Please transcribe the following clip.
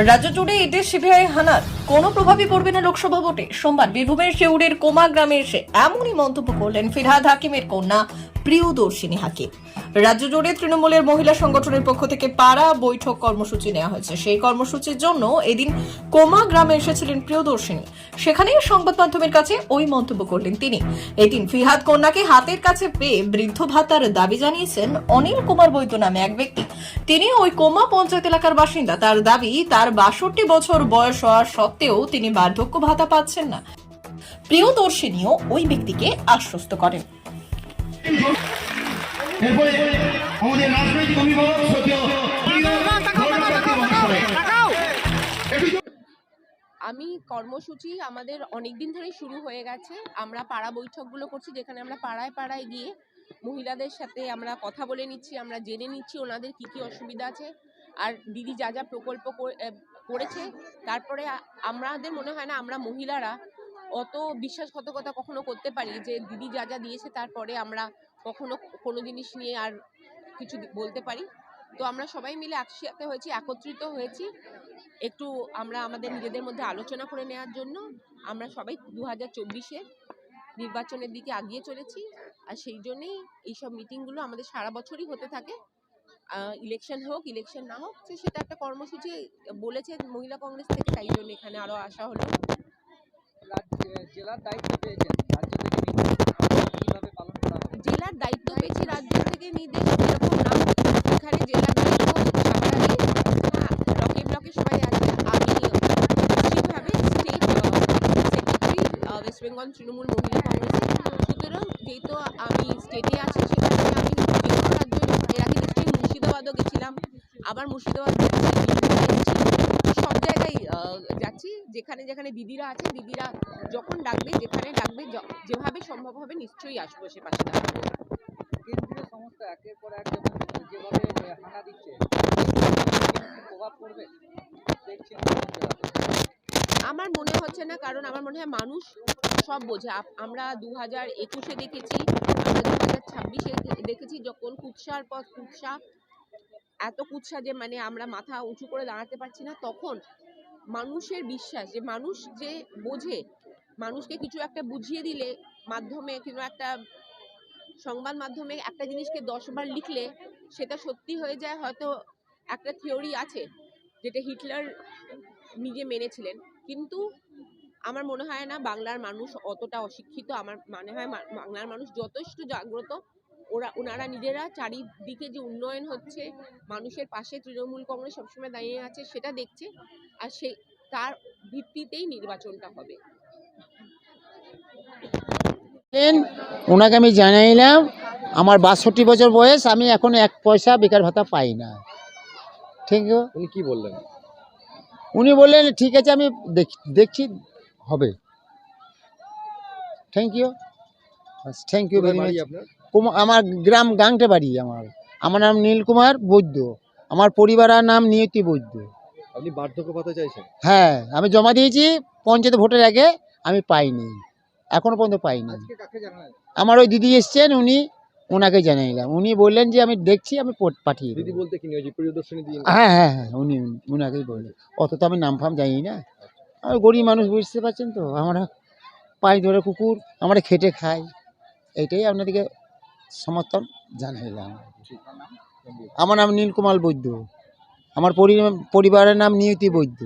রাজ্য জুড়ে ইটের সিবিআই হানার কোনো প্রভাবই পড়বে না লোকসভা ভোটে। সোমবার বীরভূমের শেউরের কোমা গ্রামে এসে এমনই মন্তব্য করলেন ফিরহাদ হাকিমের কন্যা প্রিয়দর্শিনী হাকিম। রাজ্য জুড়ে তৃণমূলের মহিলা সংগঠনের পক্ষ থেকে পাড়া বৈঠক কর্মসূচি নেওয়া হয়েছে। সেই কর্মসূচির জন্য এদিন কোমা গ্রামে এসেছিলেন প্রিয়দর্শিনী। সেখানেই সংবাদ মাধ্যমের কাছে ওই মন্তব্য করলেন তিনি। এদিন ফিরহাদ কন্যাকে হাতের কাছে পেয়ে বৃদ্ধ ভাতার দাবি জানিয়েছেন অনিল কুমার বৈদ্য নামে এক ব্যক্তি। তিনি ওই কোমা পঞ্চায়েত এলাকার বাসিন্দা। তার দাবি, তার ৬২ বছর বয়স হওয়া সত্ত্বেও তিনি বার্ধক্য ভাতা পাচ্ছেন না। প্রিয়দর্শিনীও ওই ব্যক্তিকে আশ্বস্ত করেন। এরপরে আমাদের রাজনৈতিক অভিভাবক আমি কর্মসূচি আমাদের অনেক দিন ধরেই শুরু হয়ে গেছে। আমরা পাড়া বৈঠকগুলো করছি, যেখানে আমরা পাড়ায় পাড়ায় গিয়ে মহিলাদের সাথে আমরা কথা বলে নিচ্ছি, আমরা জেনে নিচ্ছি ওনাদের কি কি অসুবিধা আছে, আর দিদি যা যা প্রকল্প করেছে। তারপরে আমাদের মনে হয় না আমরা মহিলারা অত বিশ্বাসঘাতকতা কখনো করতে পারি যে দিদি যা যা দিয়েছে তারপরে আমরা কখনো কোনো জিনিস নিয়ে আর কিছু বলতে পারি। তো আমরা সবাই মিলে একসাথে হয়েছি, একত্রিত হয়েছি একটু আমরা আমাদের নিজেদের মধ্যে আলোচনা করে নেওয়ার জন্য। আমরা সবাই 2024-এর নির্বাচনের দিকে আগিয়ে চলেছি, আর সেই জন্যেই এইসব মিটিংগুলো আমাদের সারা বছরই হতে থাকে। ইলেকশন হোক ইলেকশন না হোক, সেটা একটা কর্মসূচি বলেছে মহিলা কংগ্রেস থেকে, তাই জন্য এখানে আরও আসা হলো। জেলার দায়িত্ব পেয়েছেন রাজ্য থেকে, কিভাবে পালন করা হবে? জেলার দায়িত্ব পেয়েছি রাজ্য থেকে নির্দেশ, এরকম না। এখানে জেলার দায়িত্ব ব্লকে ব্লকে সবাই আছে। আমি নিশ্চিতভাবে state secretary West Bengal Trinamool মহিলা কংগ্রেসের। সুতরাং যেহেতু আমি স্টেটে আছি, সেখানে আমি যেহেতু রাজ্য, এর আগে নিশ্চয়ই মুর্শিদাবাদও গেছিলাম, আবার মুর্শিদাবাদ সব জায়গায় যাচ্ছি। যেখানে যেখানে দিদিরা আছে, দিদিরা যখন ডাকবে, যেখানে ডাকবে, যেভাবে সম্ভব হবে নিশ্চয়ই আসবো সে পাশে দাঁড়াবো। কেন্দ্রীয় সংস্থা একের পর এক যেভাবে হানা দিচ্ছে, প্রভাব পড়বে দেখছেন? আমার মনে হচ্ছে না, কারণ আমার মনে হয় মানুষ সব বোঝে। আমরা 2021-এ দেখেছি, আমরা 2026-এ দেখেছি, যখন কুৎসার পর কুৎসা, এত কুৎসা যে মানে আমরা মাথা উঁচু করে দাঁড়াতে পারছি না, তখন মানুষের বিশ্বাস যে মানুষ যে বোঝে, মানুষকে কিছু একটা বুঝিয়ে দিলে মাধ্যমে কিংবা একটা সংবাদ মাধ্যমে একটা জিনিসকে 10 বার লিখলে সেটা সত্যি হয়ে যায়। হয়তো একটা থিওরি আছে যেটা হিটলার নিজে মেনেছিলেন, কিন্তু আমার মনে হয় না বাংলার মানুষ অতটা অশিক্ষিত। আমার মনে হয় বাংলার মানুষ যথেষ্ট জাগ্রত। ওনারা নিজেরা চারিদিকে যে উন্নয়ন হচ্ছে, মানুষের পাশে তৃণমূল কংগ্রেস সবসময় দাঁড়িয়ে আছে, সেটা দেখছে, আর তার ভিত্তিতেই নির্বাচনটা হবে। ওনাকে আমি জানাইলাম আমার ৬২ বছর বয়স, আমি এখন 1 পয়সা বেকার ভাতা পাই না। ঠিক আছে, উনি কি বললেন? উনি বললেন ঠিক আছে, আমি দেখছি হবে। Thank you, thank you very much. আমার গ্রাম গাংটে বাড়ি। আমার নাম নীল কুমার বৈদ্য, আমার পরিবারের নাম নিয়তি বৈদ্য। আপনি বার্ধক্য ভাতা চাইছেন? হ্যাঁ, আমি জমা দিয়েছি পঞ্চায়েত ভোটের আগে, আমি পাইনি, এখনো পর্যন্ত পাইনি। আমার ওই দিদি এসছেন, ওনাকে জানাইলাম। উনি বললেন যে আমি দেখছি, আমি পাঠিয়ে দিদি বলতে কি নিয়ে প্রিয়দর্শিনী দিদি? হ্যাঁ হ্যাঁ হ্যাঁ, উনাকেই বললেন। অত তো আমি নাম ফাম জানি না, আমি গরিব মানুষ, বুঝতে পারছেন তো। আমরা পাই ধরে কুকুর, আমরা খেটে খাই, এইটাই আপনাদেরকে সমর্থন জানাইলাম। আমার নাম নীলকুমার বৈদ্য, আমার পরিবারের নাম নিয়তি বৈদ্য।